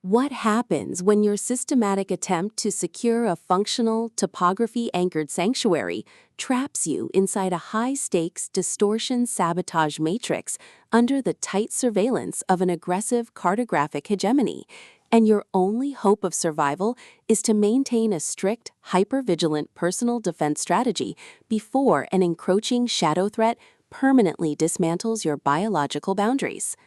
What happens when your systematic attempt to secure a functional, topography-anchored sanctuary traps you inside a high-stakes distortion sabotage matrix under the tight surveillance of an aggressive cartographic hegemony, and your only hope of survival is to maintain a strict, hyper-vigilant personal defense strategy before an encroaching shadow threat permanently dismantles your biological boundaries?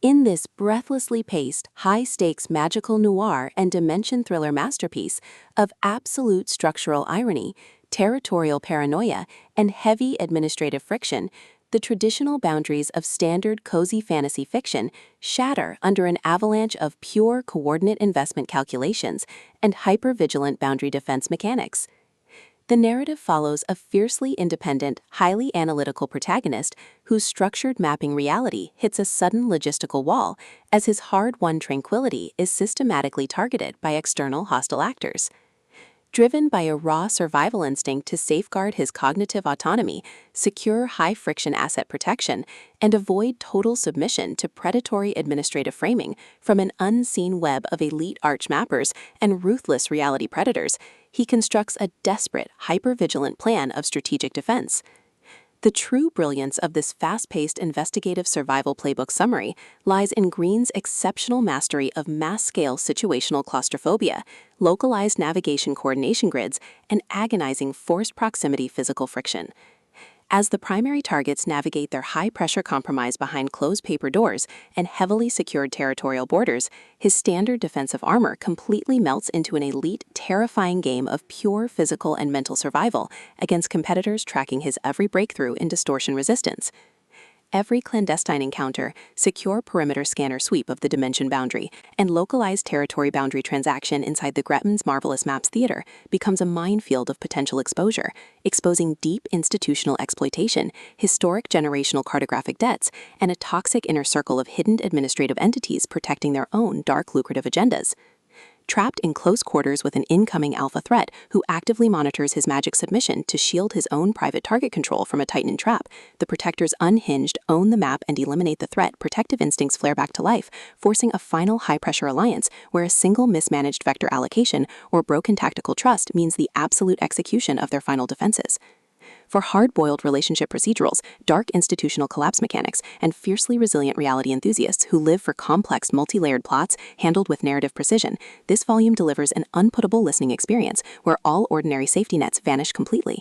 In this breathlessly paced, high-stakes magical noir and dimension thriller masterpiece of absolute structural irony, territorial paranoia, and heavy administrative friction, the traditional boundaries of standard cozy fantasy fiction shatter under an avalanche of pure coordinate investment calculations and hyper-vigilant boundary defense mechanics. The narrative follows a fiercely independent, highly analytical protagonist whose structured mapping reality hits a sudden logistical wall as his hard-won tranquility is systematically targeted by external hostile actors. Driven by a raw survival instinct to safeguard his cognitive autonomy, secure high-friction asset protection, and avoid total submission to predatory administrative framing from an unseen web of elite arch mappers and ruthless reality predators, he constructs a desperate, hyper-vigilant plan of strategic defense. The true brilliance of this fast-paced investigative survival playbook summary lies in Green's exceptional mastery of mass-scale situational claustrophobia, localized navigation coordination grids, and agonizing forced proximity physical friction. As the primary targets navigate their high-pressure compromise behind closed paper doors and heavily secured territorial borders, his standard defensive armor completely melts into an elite, terrifying game of pure physical and mental survival against competitors tracking his every breakthrough in distortion resistance. Every clandestine encounter, secure perimeter scanner sweep of the dimension boundary, and localized territory boundary transaction inside the Greton's Marvellous Maps theater becomes a minefield of potential exposure, exposing deep institutional exploitation, historic generational cartographic debts, and a toxic inner circle of hidden administrative entities protecting their own dark lucrative agendas. Trapped in close quarters with an incoming alpha threat who actively monitors his magic submission to shield his own private target control from a tightening trap, the Protector's unhinged own the map and eliminate the threat protective instincts flare back to life, forcing a final high-pressure alliance where a single mismanaged vector allocation or broken tactical trust means the absolute execution of their final defenses. For hard-boiled relationship procedurals, dark institutional collapse mechanics, and fiercely resilient reality enthusiasts who live for complex multi-layered plots handled with narrative precision, this volume delivers an unputtable listening experience where all ordinary safety nets vanish completely.